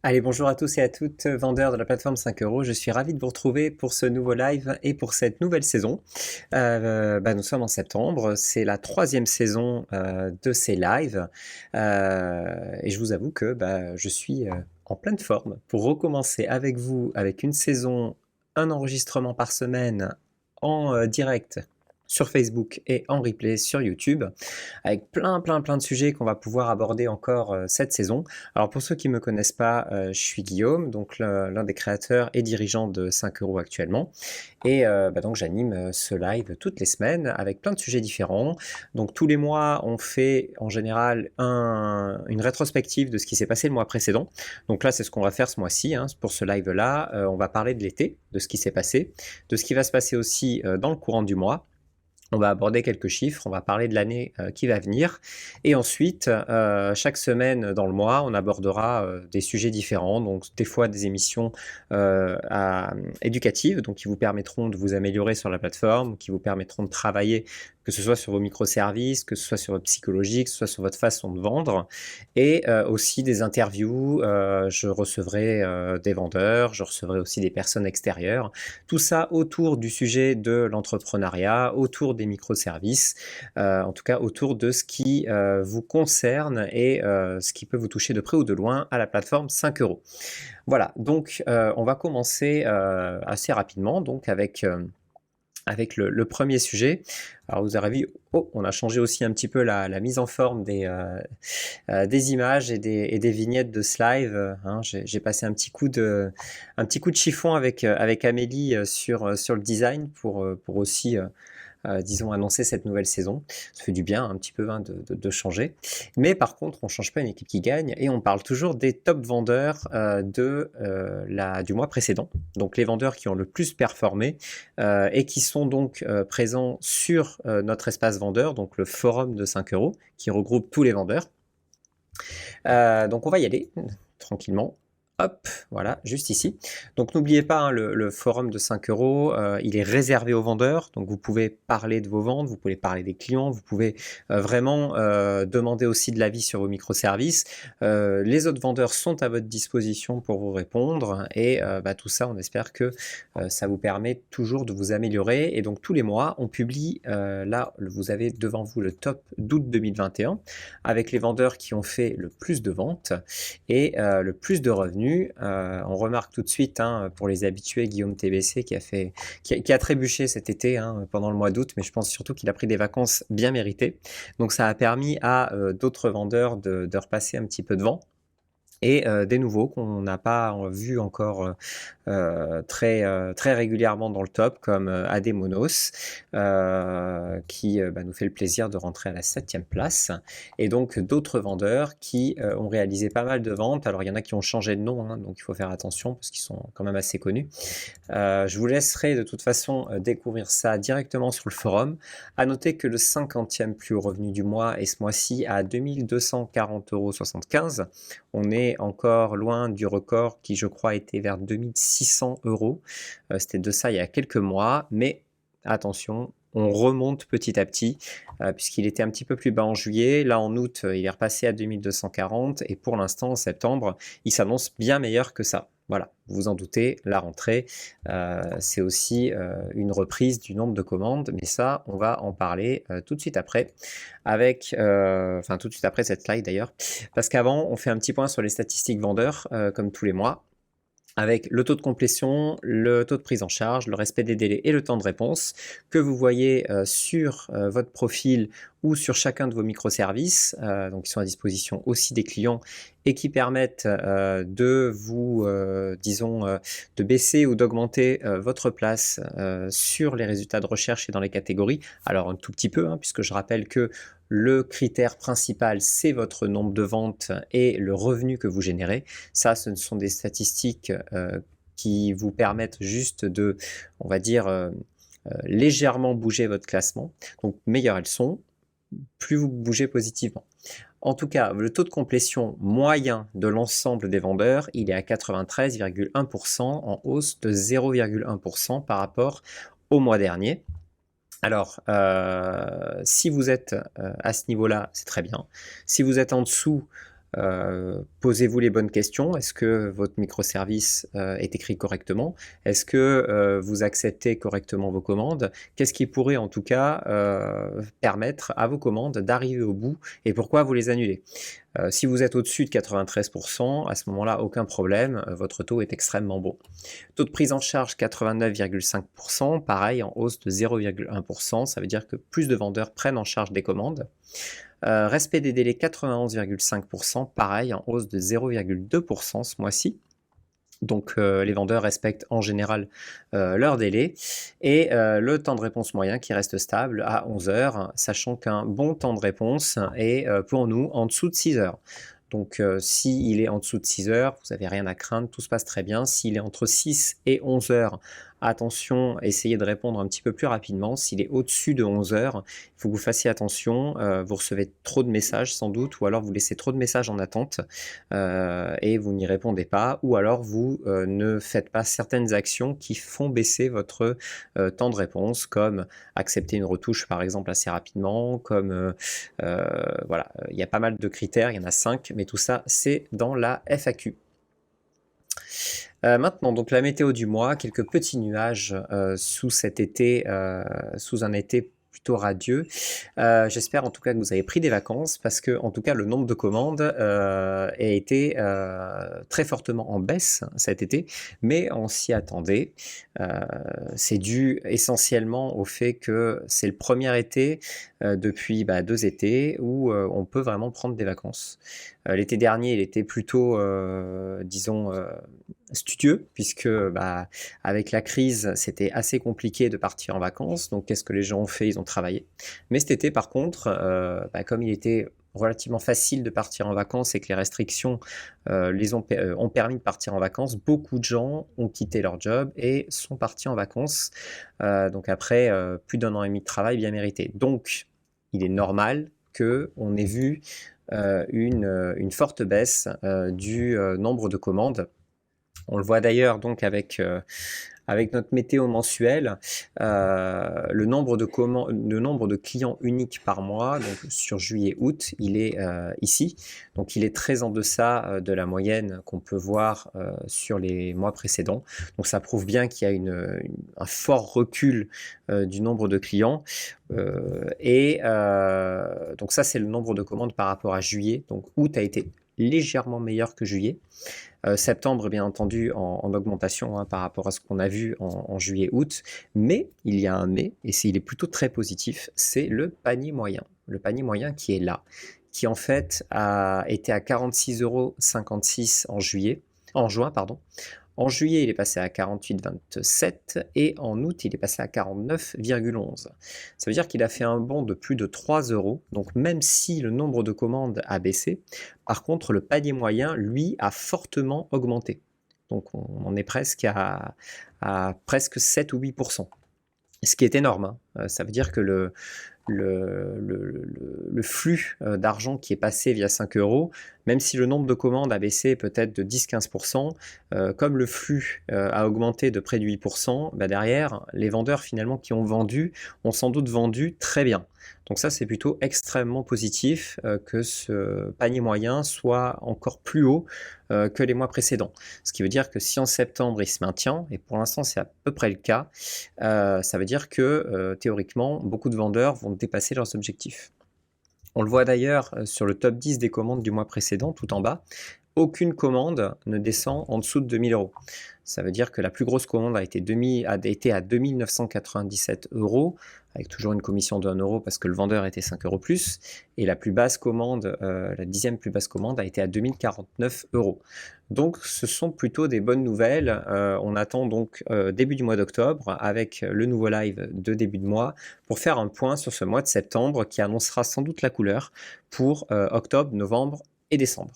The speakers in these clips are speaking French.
Allez, bonjour à tous et à toutes, vendeurs de la plateforme 5 euros. Je suis ravi de vous retrouver pour ce nouveau live et pour cette nouvelle saison. Nous sommes en septembre, c'est la troisième saison de ces lives. Et je vous avoue que je suis en pleine forme pour recommencer avec vous avec une saison, un enregistrement par semaine en direct sur Facebook et en replay sur YouTube, avec plein de sujets qu'on va pouvoir aborder encore cette saison. Alors pour ceux qui ne me connaissent pas, je suis Guillaume, donc l'un des créateurs et dirigeants de 5 euros actuellement. Et donc j'anime ce live toutes les semaines avec plein de sujets différents. Donc tous les mois, on fait en général une rétrospective de ce qui s'est passé le mois précédent. Donc là, c'est ce qu'on va faire ce mois-ci, hein, pour ce live-là. On va parler de l'été, de ce qui s'est passé, de ce qui va se passer aussi dans le courant du mois. On va aborder quelques chiffres, on va parler de l'année qui va venir. Et ensuite, chaque semaine dans le mois, on abordera des sujets différents, donc des fois des émissions éducatives, donc qui vous permettront de vous améliorer sur la plateforme, qui vous permettront de travailler, que ce soit sur vos microservices, que ce soit sur votre psychologie, que ce soit sur votre façon de vendre, et aussi des interviews. Je recevrai des vendeurs, je recevrai aussi des personnes extérieures. Tout ça autour du sujet de l'entrepreneuriat, autour des microservices, en tout cas autour de ce qui vous concerne et ce qui peut vous toucher de près ou de loin à la plateforme 5 euros. Voilà, donc on va commencer assez rapidement donc avec le premier sujet. Alors vous avez vu, on a changé aussi un petit peu la mise en forme des images et des vignettes de ce live. Hein. J'ai passé un petit coup de chiffon avec Amélie sur le design pour aussi disons, annoncer cette nouvelle saison. Ça fait du bien un petit peu, hein, de changer. Mais par contre, on ne change pas une équipe qui gagne et on parle toujours des top vendeurs du mois précédent. Donc les vendeurs qui ont le plus performé et qui sont donc présents sur notre espace vendeur, donc le forum de 5 euros, qui regroupe tous les vendeurs. Donc on va y aller tranquillement. Hop, voilà, juste ici. Donc n'oubliez pas, hein, le forum de 5 euros, il est réservé aux vendeurs. Donc vous pouvez parler de vos ventes, vous pouvez parler des clients, vous pouvez vraiment demander aussi de l'avis sur vos microservices. Les autres vendeurs sont à votre disposition pour vous répondre. Et tout ça, on espère que ça vous permet toujours de vous améliorer. Et donc tous les mois, on publie, là, vous avez devant vous le top d'août 2021, avec les vendeurs qui ont fait le plus de ventes et le plus de revenus. On remarque tout de suite, hein, pour les habitués, Guillaume TBC qui a trébuché cet été, hein, pendant le mois d'août, mais je pense surtout qu'il a pris des vacances bien méritées. Donc ça a permis à d'autres vendeurs de repasser un petit peu devant. Et des nouveaux qu'on n'a pas vu encore très régulièrement dans le top, comme Ademonos, qui nous fait le plaisir de rentrer à la 7e place. Et donc d'autres vendeurs qui ont réalisé pas mal de ventes. Alors il y en a qui ont changé de nom, hein, donc il faut faire attention parce qu'ils sont quand même assez connus. Je vous laisserai de toute façon découvrir ça directement sur le forum. À noter que le 50e plus haut revenu du mois est ce mois-ci à 2240,75 €. On est encore loin du record qui, je crois, était vers 2600 €. C'était de ça il y a quelques mois, mais attention, on remonte petit à petit, puisqu'il était un petit peu plus bas en juillet. Là, en août, il est repassé à 2240 et pour l'instant, en septembre, il s'annonce bien meilleur que ça. Voilà, vous vous en doutez, la rentrée, c'est aussi une reprise du nombre de commandes, mais ça, on va en parler tout de suite après, tout de suite après cette slide d'ailleurs, parce qu'avant, on fait un petit point sur les statistiques vendeurs, comme tous les mois, avec le taux de complétion, le taux de prise en charge, le respect des délais et le temps de réponse que vous voyez sur votre profil ou sur chacun de vos microservices, donc qui sont à disposition aussi des clients et qui permettent de vous, de baisser ou d'augmenter votre place sur les résultats de recherche et dans les catégories. Alors un tout petit peu, hein, puisque je rappelle que le critère principal, c'est votre nombre de ventes et le revenu que vous générez. Ça, ce sont des statistiques qui vous permettent juste de, on va dire, légèrement bouger votre classement. Donc, meilleures elles sont, plus vous bougez positivement. En tout cas, le taux de complétion moyen de l'ensemble des vendeurs, il est à 93,1%, en hausse de 0,1% par rapport au mois dernier. Alors, si vous êtes à ce niveau-là, c'est très bien. Si vous êtes en dessous, Posez-vous les bonnes questions. Est-ce que votre microservice est écrit correctement? Est-ce que vous acceptez correctement vos commandes? Qu'est-ce qui pourrait en tout cas permettre à vos commandes d'arriver au bout et pourquoi vous les annulez? Si vous êtes au-dessus de 93%, à ce moment-là, aucun problème, votre taux est extrêmement bon. Taux de prise en charge 89,5%, pareil en hausse de 0,1%, ça veut dire que plus de vendeurs prennent en charge des commandes. Respect des délais 91,5%, pareil en hausse de 0,2% ce mois-ci. Donc les vendeurs respectent en général leurs délais et le temps de réponse moyen qui reste stable à 11 heures, sachant qu'un bon temps de réponse est pour nous en dessous de 6 heures. Donc s'il est en dessous de 6 heures, vous n'avez rien à craindre, tout se passe très bien. S'il est entre 6 et 11 heures, attention, essayez de répondre un petit peu plus rapidement. S'il est au-dessus de 11 heures, il faut que vous fassiez attention. Vous recevez trop de messages sans doute, ou alors vous laissez trop de messages en attente et vous n'y répondez pas, ou alors vous ne faites pas certaines actions qui font baisser votre temps de réponse, comme accepter une retouche par exemple assez rapidement, comme voilà, il y a pas mal de critères, il y en a 5, mais tout ça c'est dans la FAQ. Maintenant, donc la météo du mois, quelques petits nuages sous cet été, sous un été plutôt radieux. J'espère en tout cas que vous avez pris des vacances parce que en tout cas le nombre de commandes a été très fortement en baisse cet été, mais on s'y attendait. C'est dû essentiellement au fait que c'est le premier été depuis 2 étés où on peut vraiment prendre des vacances. L'été dernier, il était plutôt, disons, studieux, puisque avec la crise, c'était assez compliqué de partir en vacances. Donc, qu'est-ce que les gens ont fait? Ils ont travaillé. Mais cet été, par contre, comme il était relativement facile de partir en vacances et que les restrictions ont permis de partir en vacances, beaucoup de gens ont quitté leur job et sont partis en vacances. Donc après plus d'1 an et demi de travail bien mérité. Donc, il est normal qu'on ait vu une forte baisse du nombre de commandes. On le voit d'ailleurs donc avec notre météo mensuelle, le nombre de clients uniques par mois, donc sur juillet-août, il est ici. Donc il est très en deçà de la moyenne qu'on peut voir sur les mois précédents. Donc ça prouve bien qu'il y a un fort recul du nombre de clients. Donc ça, c'est le nombre de commandes par rapport à juillet. Donc août a été légèrement meilleur que juillet. Septembre, bien entendu, en augmentation par rapport à ce qu'on a vu en juillet-août. Mais il y a un mais, et il est plutôt très positif, c'est le panier moyen. Le panier moyen qui est là, qui en fait a été à 46,56 € en juin, pardon. En juillet, il est passé à 48,27 et en août, il est passé à 49,11. Ça veut dire qu'il a fait un bond de plus de 3 €. Donc même si le nombre de commandes a baissé, par contre, le panier moyen, lui, a fortement augmenté. Donc on en est presque à presque 7 ou 8%. Ce qui est énorme. Ça veut dire que le flux d'argent qui est passé via 5 €, même si le nombre de commandes a baissé peut-être de 10-15%, comme le flux a augmenté de près de 8%, derrière, les vendeurs finalement qui ont vendu ont sans doute vendu très bien. Donc ça, c'est plutôt extrêmement positif que ce panier moyen soit encore plus haut que les mois précédents. Ce qui veut dire que si en septembre il se maintient, et pour l'instant c'est à peu près le cas, ça veut dire que théoriquement, beaucoup de vendeurs vont dépasser leurs objectifs. On le voit d'ailleurs sur le top 10 des commandes du mois précédent, tout en bas. Aucune commande ne descend en dessous de 2 000 €. Ça veut dire que la plus grosse commande a été à 2 997 €, avec toujours une commission de 1 € parce que le vendeur était 5 € plus. Et la plus basse commande, la 10e plus basse commande, a été à 2 049 €. Donc ce sont plutôt des bonnes nouvelles. On attend donc début du mois d'octobre avec le nouveau live de début de mois pour faire un point sur ce mois de septembre qui annoncera sans doute la couleur pour octobre, novembre et décembre.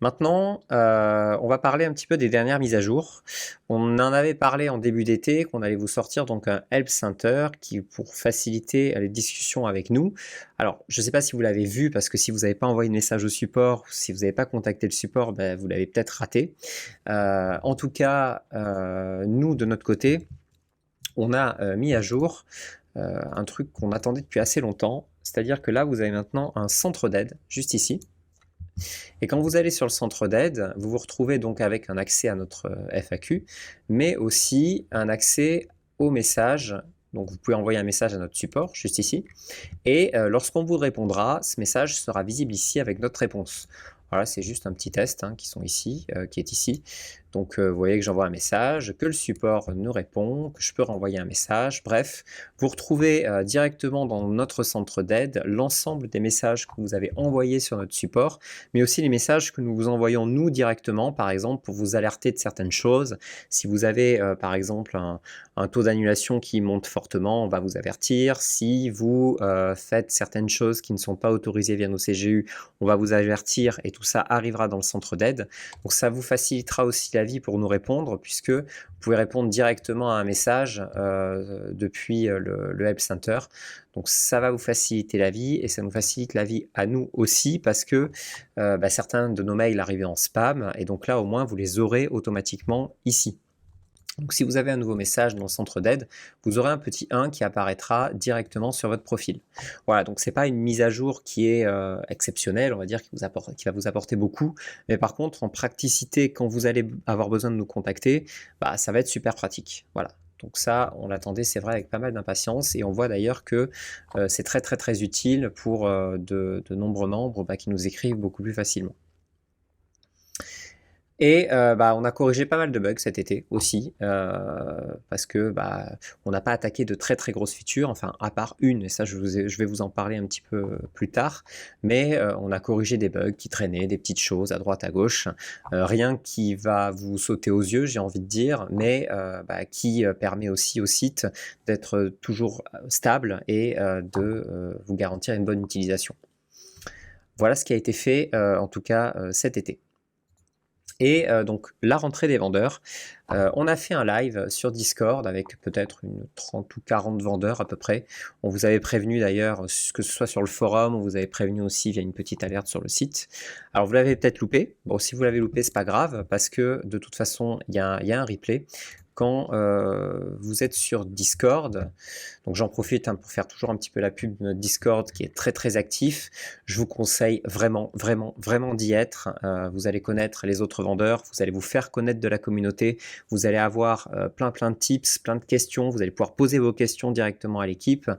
Maintenant, on va parler un petit peu des dernières mises à jour. On en avait parlé en début d'été qu'on allait vous sortir donc un Help Center pour faciliter les discussions avec nous. Alors, je ne sais pas si vous l'avez vu parce que si vous n'avez pas envoyé de message au support, si vous n'avez pas contacté le support, vous l'avez peut-être raté. En tout cas, nous, de notre côté, on a mis à jour un truc qu'on attendait depuis assez longtemps, C'est-à-dire que là, vous avez maintenant un centre d'aide, juste ici. Et quand vous allez sur le centre d'aide, vous vous retrouvez donc avec un accès à notre FAQ, mais aussi un accès aux messages. Donc vous pouvez envoyer un message à notre support, juste ici. Et lorsqu'on vous répondra, ce message sera visible ici avec notre réponse. Voilà, c'est juste un petit test qui est ici. Donc vous voyez que j'envoie un message, que le support nous répond, que je peux renvoyer un message. Bref, vous retrouvez directement dans notre centre d'aide l'ensemble des messages que vous avez envoyés sur notre support, mais aussi les messages que nous vous envoyons nous directement, par exemple, pour vous alerter de certaines choses. Si vous avez par exemple un taux d'annulation qui monte fortement, on va vous avertir. Si vous faites certaines choses qui ne sont pas autorisées via nos CGU, on va vous avertir et tout ça arrivera dans le centre d'aide. Donc ça vous facilitera aussi la vie pour nous répondre, puisque vous pouvez répondre directement à un message depuis le Help Center. Donc ça va vous faciliter la vie et ça nous facilite la vie à nous aussi, parce que certains de nos mails arrivent en spam et donc là au moins vous les aurez automatiquement ici. Donc si vous avez un nouveau message dans le centre d'aide, vous aurez un petit 1 qui apparaîtra directement sur votre profil. Voilà, donc ce n'est pas une mise à jour qui est exceptionnelle, on va dire, qui va vous apporter beaucoup, mais par contre, en praticité, quand vous allez avoir besoin de nous contacter, ça va être super pratique. Voilà. Donc ça, on l'attendait, c'est vrai, avec pas mal d'impatience, et on voit d'ailleurs que c'est très très très utile pour de nombreux membres qui nous écrivent beaucoup plus facilement. Et on a corrigé pas mal de bugs cet été aussi, parce que on n'a pas attaqué de très très grosses features, enfin à part une, et ça je vais vous en parler un petit peu plus tard, mais on a corrigé des bugs qui traînaient, des petites choses à droite à gauche, rien qui va vous sauter aux yeux, j'ai envie de dire, mais qui permet aussi au site d'être toujours stable et de vous garantir une bonne utilisation. Voilà ce qui a été fait en tout cas cet été. Et donc la rentrée des vendeurs, on a fait un live sur Discord avec peut-être une 30 ou 40 vendeurs à peu près. On vous avait prévenu d'ailleurs, que ce soit sur le forum, on vous avait prévenu aussi via une petite alerte sur le site. Alors vous l'avez peut-être loupé. Bon, si vous l'avez loupé, c'est pas grave, parce que de toute façon, il y a un replay. Quand vous êtes sur Discord, donc j'en profite pour faire toujours un petit peu la pub de notre Discord qui est très très actif. Je vous conseille vraiment, vraiment, vraiment d'y être. Vous allez connaître les autres vendeurs, vous allez vous faire connaître de la communauté, vous allez avoir plein de tips, plein de questions, vous allez pouvoir poser vos questions directement à l'équipe.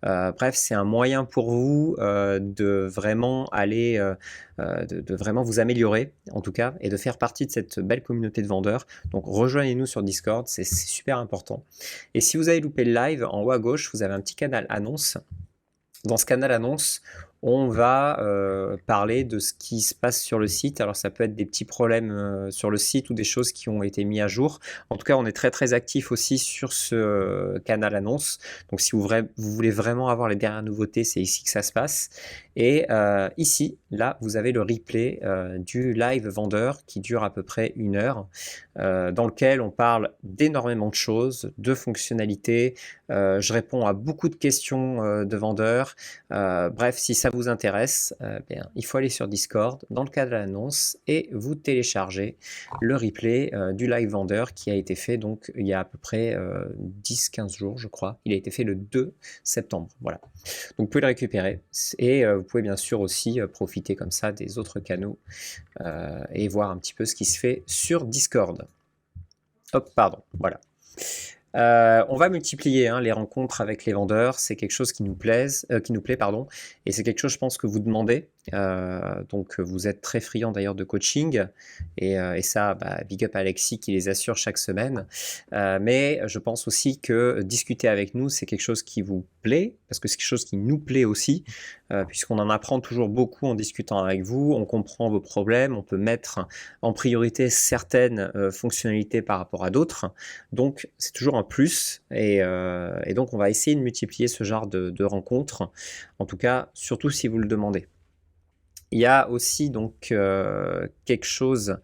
Bref, c'est un moyen pour vous de vraiment aller, de vraiment vous améliorer en tout cas, et de faire partie de cette belle communauté de vendeurs. Donc rejoignez-nous sur Discord, c'est super important. Et si vous avez loupé le live, en haut à gauche, vous avez un petit canal annonce. Dans ce canal annonce, on va parler de ce qui se passe sur le site. Alors ça peut être des petits problèmes sur le site ou des choses qui ont été mis à jour. En tout cas, on est très très actif aussi sur ce canal annonce. Donc si vous voulez vraiment avoir les dernières nouveautés, c'est ici que ça se passe. Et ici, là, vous avez le replay du live vendeur qui dure à peu près 1 heure, dans lequel on parle d'énormément de choses, de fonctionnalités. Je réponds à beaucoup de questions de vendeurs. Bref, si ça vous intéresse, il faut aller sur Discord, dans le cadre de l'annonce, et vous télécharger le replay du live vendeur qui a été fait donc il y a à peu près 10-15 jours, je crois. Il a été fait le 2 septembre. Voilà. Donc vous pouvez le récupérer, et vous pouvez bien sûr aussi profiter comme ça des autres canaux et voir un petit peu ce qui se fait sur Discord. Hop, pardon, voilà. On va multiplier les rencontres avec les vendeurs, c'est quelque chose qui nous plaît, et c'est quelque chose, je pense, que vous demandez. Donc vous êtes très friand d'ailleurs de coaching, et ça, big up à Alexis qui les assure chaque semaine. Mais je pense aussi que discuter avec nous, c'est quelque chose qui vous plaît, parce que c'est quelque chose qui nous plaît aussi, puisqu'on en apprend toujours beaucoup en discutant avec vous, on comprend vos problèmes, on peut mettre en priorité certaines fonctionnalités par rapport à d'autres. Donc c'est toujours un plus, et donc on va essayer de multiplier ce genre de rencontres, en tout cas surtout si vous le demandez. Il y a aussi donc quelque chose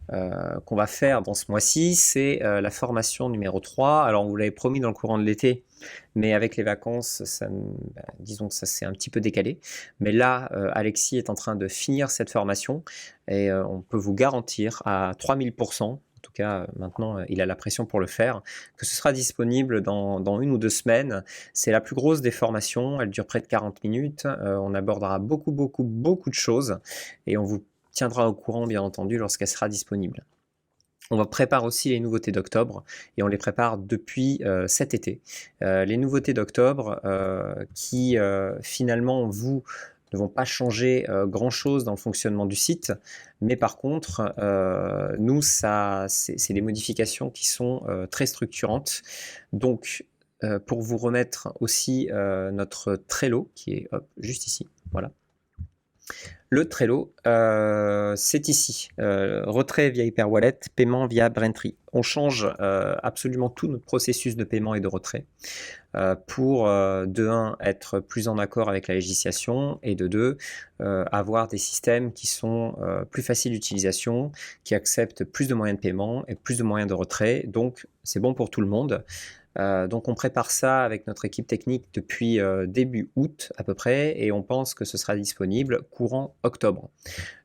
qu'on va faire dans ce mois-ci, c'est la formation numéro 3. Alors on vous l'avait promis dans le courant de l'été, mais avec les vacances, disons que ça s'est un petit peu décalé. Mais là, Alexis est en train de finir cette formation, et on peut vous garantir à 3000%, en tout cas maintenant il a la pression pour le faire, que ce sera disponible dans 1 ou 2 semaines. C'est la plus grosse des formations, elle dure près de 40 minutes, on abordera beaucoup de choses et on vous tiendra au courant bien entendu lorsqu'elle sera disponible. On prépare aussi les nouveautés d'octobre et on les prépare depuis cet été. Les nouveautés d'octobre qui finalement ne vont pas changer grand-chose dans le fonctionnement du site, mais par contre, nous, c'est des modifications qui sont très structurantes. Donc, pour vous remettre aussi notre Trello, qui est juste ici, voilà. Le Trello, c'est ici. Retrait via Hyperwallet, paiement via Braintree. On change absolument tout notre processus de paiement et de retrait pour, de 1, être plus en accord avec la législation et de 2, avoir des systèmes qui sont plus faciles d'utilisation, qui acceptent plus de moyens de paiement et plus de moyens de retrait. Donc, c'est bon pour tout le monde. Donc on prépare ça avec notre équipe technique depuis début août à peu près et on pense que ce sera disponible courant octobre.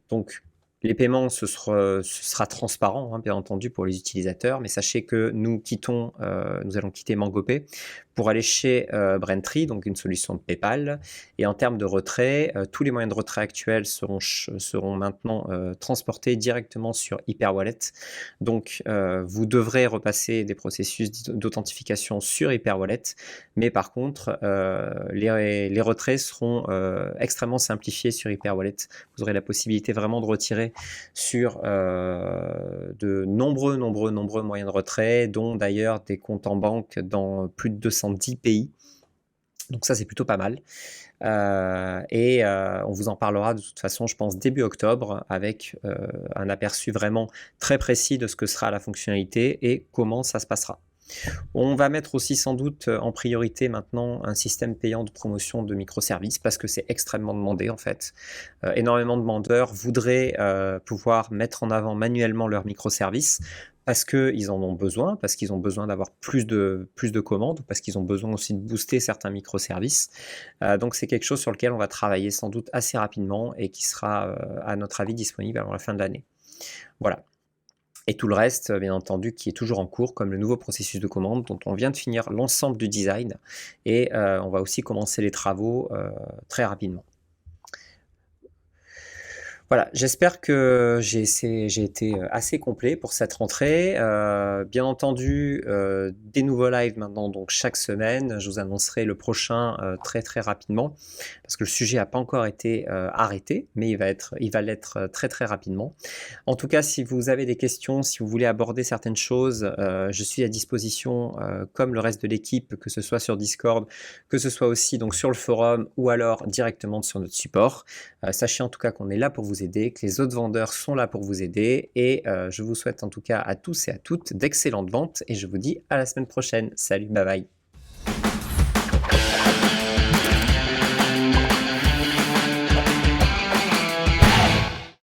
Donc les paiements, ce sera transparent, hein, bien entendu, pour les utilisateurs, mais sachez que nous allons quitter MangoPay pour aller chez Braintree, donc une solution de PayPal. Et en termes de retrait, tous les moyens de retrait actuels seront maintenant transportés directement sur Hyperwallet. Donc, vous devrez repasser des processus d'authentification sur Hyperwallet, mais par contre, les retraits seront extrêmement simplifiés sur Hyperwallet. Vous aurez la possibilité vraiment de retirer sur de nombreux moyens de retrait, dont d'ailleurs des comptes en banque dans plus de 210 pays. Donc ça, c'est plutôt pas mal. On vous en parlera de toute façon, je pense, début octobre, avec un aperçu vraiment très précis de ce que sera la fonctionnalité et comment ça se passera. On va mettre aussi sans doute en priorité maintenant un système payant de promotion de microservices parce que c'est extrêmement demandé en fait. Énormément de demandeurs voudraient pouvoir mettre en avant manuellement leurs microservices parce qu'ils en ont besoin, parce qu'ils ont besoin d'avoir plus de commandes, parce qu'ils ont besoin aussi de booster certains microservices. Donc c'est quelque chose sur lequel on va travailler sans doute assez rapidement et qui sera à notre avis disponible avant la fin de l'année. Voilà. Et tout le reste, bien entendu, qui est toujours en cours, comme le nouveau processus de commande dont on vient de finir l'ensemble du design. Et on va aussi commencer les travaux très rapidement. Voilà, j'espère que j'ai été assez complet pour cette rentrée. Bien entendu, des nouveaux lives maintenant, donc chaque semaine. Je vous annoncerai le prochain très rapidement, parce que le sujet n'a pas encore été arrêté, mais il va l'être très rapidement. En tout cas, si vous avez des questions, si vous voulez aborder certaines choses, je suis à disposition, comme le reste de l'équipe, que ce soit sur Discord, que ce soit aussi donc sur le forum, ou alors directement sur notre support. Sachez en tout cas qu'on est là pour vous aider, que les autres vendeurs sont là pour vous aider et je vous souhaite en tout cas à tous et à toutes d'excellentes ventes et je vous dis à la semaine prochaine. Salut, bye bye.